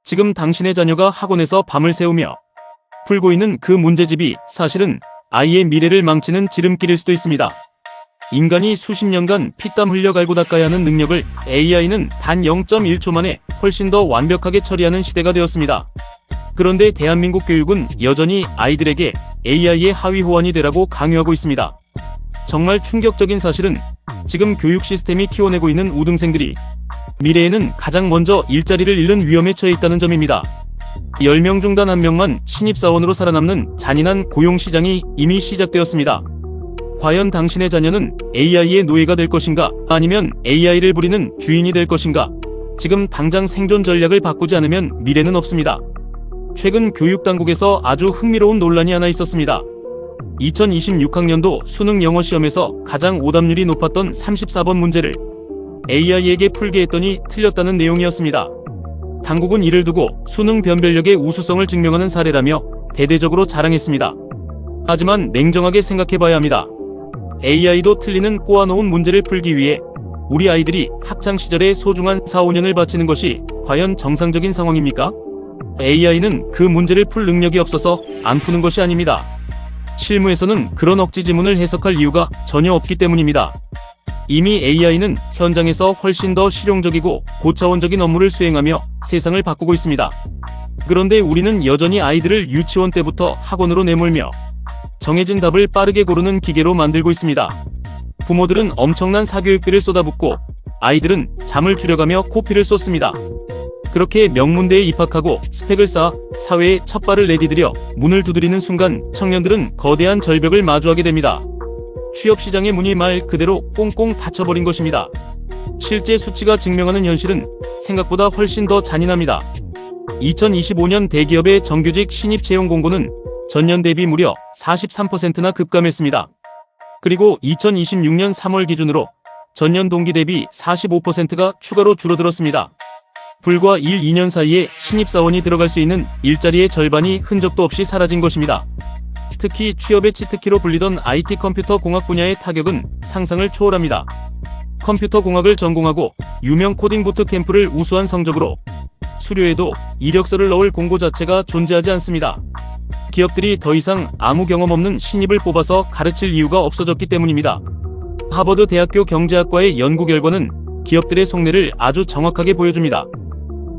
지금 당신의 자녀가 학원에서 밤을 새우며 풀고 있는 그 문제집이 사실은 아이의 미래를 망치는 지름길일 수도 있습니다. 인간이 수십 년간 피땀 흘려 갈고 닦아야 하는 능력을 AI는 단 0.1초 만에 훨씬 더 완벽하게 처리하는 시대가 되었습니다. 그런데 대한민국 교육은 여전히 아이들에게 AI의 하위 호환이 되라고 강요하고 있습니다. 정말 충격적인 사실은 지금 교육 시스템이 키워내고 있는 우등생들이 미래에는 가장 먼저 일자리를 잃는 위험에 처해 있다는 점입니다. 10명 중 단 1명만 신입사원으로 살아남는 잔인한 고용시장이 이미 시작되었습니다. 과연 당신의 자녀는 AI의 노예가 될 것인가, 아니면 AI를 부리는 주인이 될 것인가? 지금 당장 생존 전략을 바꾸지 않으면 미래는 없습니다. 최근 교육당국에서 아주 흥미로운 논란이 하나 있었습니다. 2026학년도 수능 영어 시험에서 가장 오답률이 높았던 34번 문제를 AI에게 풀게 했더니 틀렸다는 내용이었습니다. 당국은 이를 두고 수능 변별력의 우수성을 증명하는 사례라며 대대적으로 자랑했습니다. 하지만 냉정하게 생각해봐야 합니다. AI도 틀리는 꼬아놓은 문제를 풀기 위해 우리 아이들이 학창시절에 소중한 4, 5년을 바치는 것이 과연 정상적인 상황입니까? AI는 그 문제를 풀 능력이 없어서 안 푸는 것이 아닙니다. 실무에서는 그런 억지 지문을 해석할 이유가 전혀 없기 때문입니다. 이미 AI는 현장에서 훨씬 더 실용적이고 고차원적인 업무를 수행하며 세상을 바꾸고 있습니다. 그런데 우리는 여전히 아이들을 유치원 때부터 학원으로 내몰며 정해진 답을 빠르게 고르는 기계로 만들고 있습니다. 부모들은 엄청난 사교육비를 쏟아붓고 아이들은 잠을 줄여가며 코피를 쏟습니다. 그렇게 명문대에 입학하고 스펙을 쌓아 사회에 첫 발을 내디디려 문을 두드리는 순간 청년들은 거대한 절벽을 마주하게 됩니다. 취업시장의 문이 말 그대로 꽁꽁 닫혀버린 것입니다. 실제 수치가 증명하는 현실은 생각보다 훨씬 더 잔인합니다. 2025년 대기업의 정규직 신입 채용 공고는 전년 대비 무려 43%나 급감했습니다. 그리고 2026년 3월 기준으로 전년 동기 대비 45%가 추가로 줄어들었습니다. 불과 1, 2년 사이에 신입사원이 들어갈 수 있는 일자리의 절반이 흔적도 없이 사라진 것입니다. 특히 취업의 치트키로 불리던 IT 컴퓨터 공학 분야의 타격은 상상을 초월합니다. 컴퓨터 공학을 전공하고 유명 코딩 부트 캠프를 우수한 성적으로 수료해도 이력서를 넣을 공고 자체가 존재하지 않습니다. 기업들이 더 이상 아무 경험 없는 신입을 뽑아서 가르칠 이유가 없어졌기 때문입니다. 하버드 대학교 경제학과의 연구 결과는 기업들의 속내를 아주 정확하게 보여줍니다.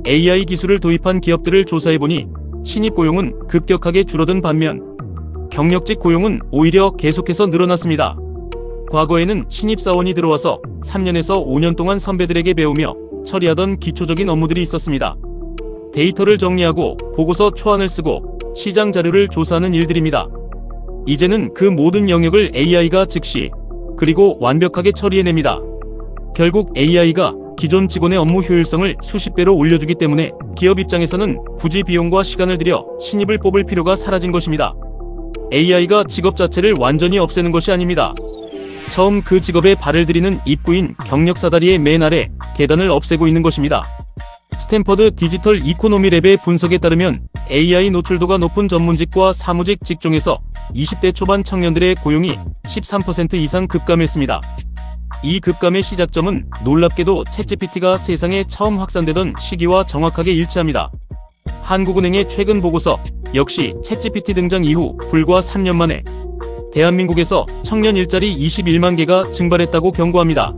AI 기술을 도입한 기업들을 조사해보니 신입 고용은 급격하게 줄어든 반면 경력직 고용은 오히려 계속해서 늘어났습니다. 과거에는 신입사원이 들어와서 3년에서 5년 동안 선배들에게 배우며 처리하던 기초적인 업무들이 있었습니다. 데이터를 정리하고 보고서 초안을 쓰고 시장 자료를 조사하는 일들입니다. 이제는 그 모든 영역을 AI가 즉시 그리고 완벽하게 처리해냅니다. 결국 AI가 기존 직원의 업무 효율성을 수십 배로 올려주기 때문에 기업 입장에서는 굳이 비용과 시간을 들여 신입을 뽑을 필요가 사라진 것입니다. AI가 직업 자체를 완전히 없애는 것이 아닙니다. 처음 그 직업에 발을 들이는 입구인 경력 사다리의 맨 아래 계단을 없애고 있는 것입니다. 스탠퍼드 디지털 이코노미 랩의 분석에 따르면 AI 노출도가 높은 전문직과 사무직 직종에서 20대 초반 청년들의 고용이 13% 이상 급감했습니다. 이 급감의 시작점은 놀랍게도 챗GPT가 세상에 처음 확산되던 시기와 정확하게 일치합니다. 한국은행의 최근 보고서 역시 챗GPT 등장 이후 불과 3년 만에 대한민국에서 청년 일자리 21만 개가 증발했다고 경고합니다.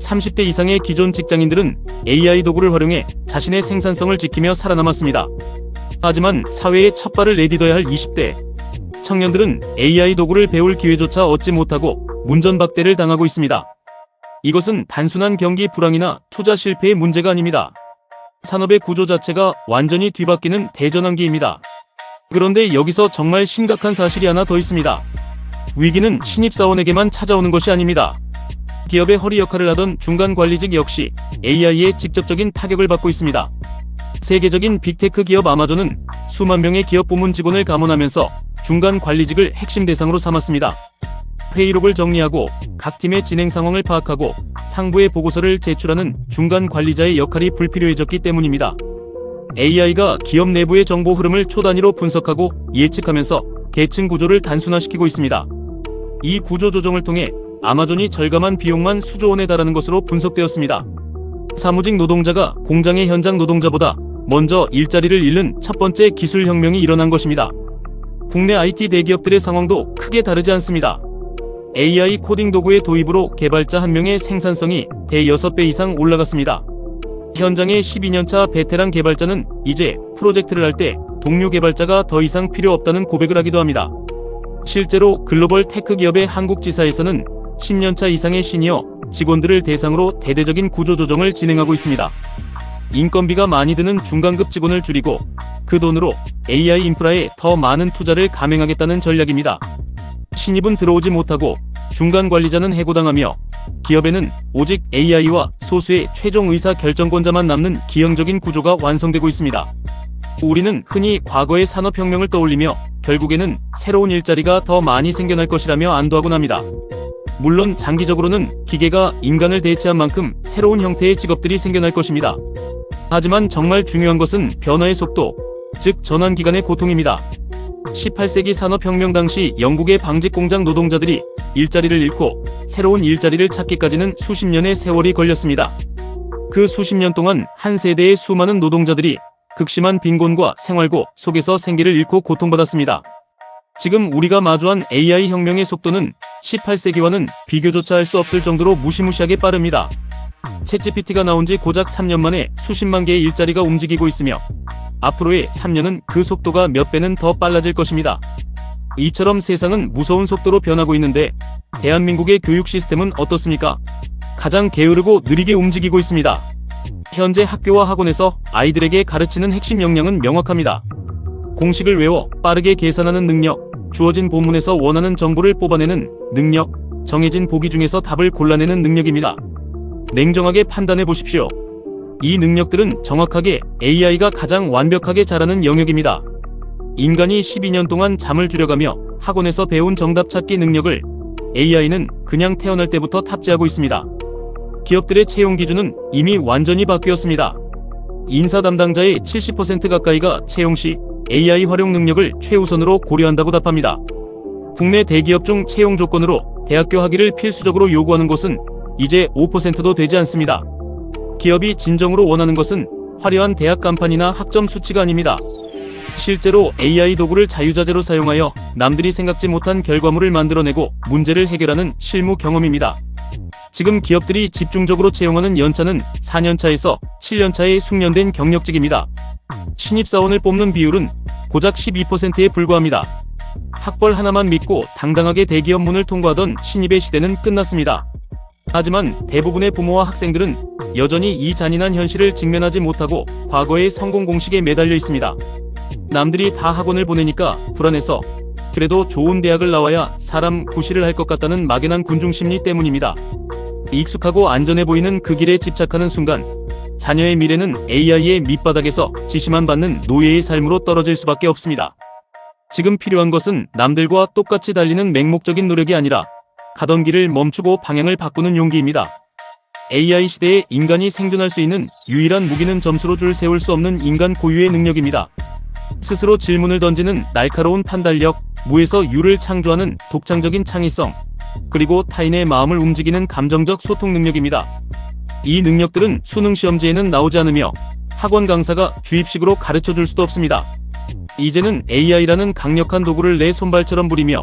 30대 이상의 기존 직장인들은 AI 도구를 활용해 자신의 생산성을 지키며 살아남았습니다. 하지만 사회에 첫 발을 내딛어야 할 20대 청년들은 AI 도구를 배울 기회조차 얻지 못하고 문전박대를 당하고 있습니다. 이것은 단순한 경기 불황이나 투자 실패의 문제가 아닙니다. 산업의 구조 자체가 완전히 뒤바뀌는 대전환기입니다. 그런데 여기서 정말 심각한 사실이 하나 더 있습니다. 위기는 신입사원에게만 찾아오는 것이 아닙니다. 기업의 허리 역할을 하던 중간 관리직 역시 AI의 직접적인 타격을 받고 있습니다. 세계적인 빅테크 기업 아마존은 수만 명의 기업 부문 직원을 감원하면서 중간 관리직을 핵심 대상으로 삼았습니다. 회의록을 정리하고 각 팀의 진행 상황을 파악하고 상부에 보고서를 제출하는 중간 관리자의 역할이 불필요해졌기 때문입니다. AI가 기업 내부의 정보 흐름을 초단위로 분석하고 예측하면서 계층 구조를 단순화시키고 있습니다. 이 구조 조정을 통해 아마존이 절감한 비용만 수조 원에 달하는 것으로 분석되었습니다. 사무직 노동자가 공장의 현장 노동자보다 먼저 일자리를 잃는 첫 번째 기술혁명이 일어난 것입니다. 국내 IT 대기업들의 상황도 크게 다르지 않습니다. AI 코딩 도구의 도입으로 개발자 한 명의 생산성이 대6배 이상 올라갔습니다. 현장의 12년차 베테랑 개발자는 이제 프로젝트를 할 때 동료 개발자가 더 이상 필요 없다는 고백을 하기도 합니다. 실제로 글로벌 테크 기업의 한국 지사에서는 10년차 이상의 시니어 직원들을 대상으로 대대적인 구조조정을 진행하고 있습니다. 인건비가 많이 드는 중간급 직원을 줄이고 그 돈으로 AI 인프라에 더 많은 투자를 감행하겠다는 전략입니다. 신입은 들어오지 못하고 중간 관리자는 해고당하며 기업에는 오직 AI와 소수의 최종 의사 결정권자만 남는 기형적인 구조가 완성되고 있습니다. 우리는 흔히 과거의 산업혁명을 떠올리며 결국에는 새로운 일자리가 더 많이 생겨날 것이라며 안도하곤 합니다. 물론 장기적으로는 기계가 인간을 대체한 만큼 새로운 형태의 직업들이 생겨날 것입니다. 하지만 정말 중요한 것은 변화의 속도, 즉 전환기간의 고통입니다. 18세기 산업혁명 당시 영국의 방직공장 노동자들이 일자리를 잃고 새로운 일자리를 찾기까지는 수십 년의 세월이 걸렸습니다. 그 수십 년 동안 한 세대의 수많은 노동자들이 극심한 빈곤과 생활고 속에서 생계를 잃고 고통받았습니다. 지금 우리가 마주한 AI 혁명의 속도는 18세기와는 비교조차 할 수 없을 정도로 무시무시하게 빠릅니다. 챗GPT가 나온 지 고작 3년 만에 수십만 개의 일자리가 움직이고 있으며 앞으로의 3년은 그 속도가 몇 배는 더 빨라질 것입니다. 이처럼 세상은 무서운 속도로 변하고 있는데 대한민국의 교육 시스템은 어떻습니까? 가장 게으르고 느리게 움직이고 있습니다. 현재 학교와 학원에서 아이들에게 가르치는 핵심 역량은 명확합니다. 공식을 외워 빠르게 계산하는 능력, 주어진 본문에서 원하는 정보를 뽑아내는 능력, 정해진 보기 중에서 답을 골라내는 능력입니다. 냉정하게 판단해 보십시오. 이 능력들은 정확하게 AI가 가장 완벽하게 잘하는 영역입니다. 인간이 12년 동안 잠을 줄여가며 학원에서 배운 정답 찾기 능력을 AI는 그냥 태어날 때부터 탑재하고 있습니다. 기업들의 채용 기준은 이미 완전히 바뀌었습니다. 인사 담당자의 70% 가까이가 채용 시 AI 활용 능력을 최우선으로 고려한다고 답합니다. 국내 대기업 중 채용 조건으로 대학교 학위를 필수적으로 요구하는 곳은 이제 5%도 되지 않습니다. 기업이 진정으로 원하는 것은 화려한 대학 간판이나 학점 수치가 아닙니다. 실제로 AI 도구를 자유자재로 사용하여 남들이 생각지 못한 결과물을 만들어내고 문제를 해결하는 실무 경험입니다. 지금 기업들이 집중적으로 채용하는 연차는 4년차에서 7년차의 숙련된 경력직입니다. 신입사원을 뽑는 비율은 고작 12%에 불과합니다. 학벌 하나만 믿고 당당하게 대기업 문을 통과하던 신입의 시대는 끝났습니다. 하지만 대부분의 부모와 학생들은 여전히 이 잔인한 현실을 직면하지 못하고 과거의 성공 공식에 매달려 있습니다. 남들이 다 학원을 보내니까 불안해서 그래도 좋은 대학을 나와야 사람 구실을 할 것 같다는 막연한 군중심리 때문입니다. 익숙하고 안전해 보이는 그 길에 집착하는 순간 자녀의 미래는 AI의 밑바닥에서 지시만 받는 노예의 삶으로 떨어질 수밖에 없습니다. 지금 필요한 것은 남들과 똑같이 달리는 맹목적인 노력이 아니라 가던 길을 멈추고 방향을 바꾸는 용기입니다. AI 시대에 인간이 생존할 수 있는 유일한 무기는 점수로 줄 세울 수 없는 인간 고유의 능력입니다. 스스로 질문을 던지는 날카로운 판단력, 무에서 유를 창조하는 독창적인 창의성, 그리고 타인의 마음을 움직이는 감정적 소통 능력입니다. 이 능력들은 수능 시험지에는 나오지 않으며 학원 강사가 주입식으로 가르쳐줄 수도 없습니다. 이제는 AI라는 강력한 도구를 내 손발처럼 부리며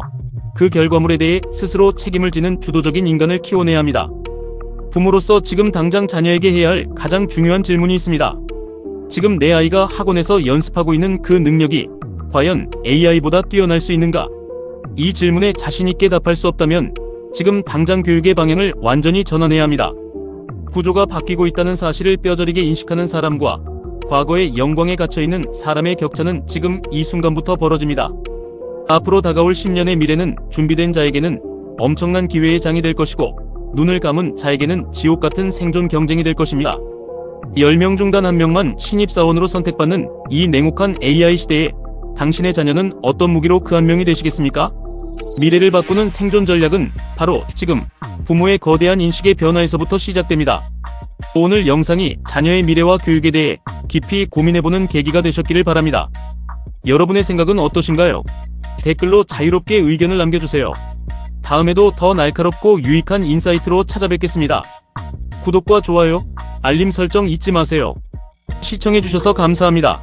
그 결과물에 대해 스스로 책임을 지는 주도적인 인간을 키워내야 합니다. 부모로서 지금 당장 자녀에게 해야 할 가장 중요한 질문이 있습니다. 지금 내 아이가 학원에서 연습하고 있는 그 능력이 과연 AI보다 뛰어날 수 있는가? 이 질문에 자신있게 답할 수 없다면 지금 당장 교육의 방향을 완전히 전환해야 합니다. 구조가 바뀌고 있다는 사실을 뼈저리게 인식하는 사람과 과거의 영광에 갇혀있는 사람의 격차는 지금 이 순간부터 벌어집니다. 앞으로 다가올 10년의 미래는 준비된 자에게는 엄청난 기회의 장이 될 것이고 눈을 감은 자에게는 지옥 같은 생존 경쟁이 될 것입니다. 10명 중 단 1명만 신입사원으로 선택받는 이 냉혹한 AI 시대에 당신의 자녀는 어떤 무기로 그 한 명이 되시겠습니까? 미래를 바꾸는 생존 전략은 바로 지금 부모의 거대한 인식의 변화에서부터 시작됩니다. 오늘 영상이 자녀의 미래와 교육에 대해 깊이 고민해보는 계기가 되셨기를 바랍니다. 여러분의 생각은 어떠신가요? 댓글로 자유롭게 의견을 남겨주세요. 다음에도 더 날카롭고 유익한 인사이트로 찾아뵙겠습니다. 구독과 좋아요, 알림 설정 잊지 마세요. 시청해주셔서 감사합니다.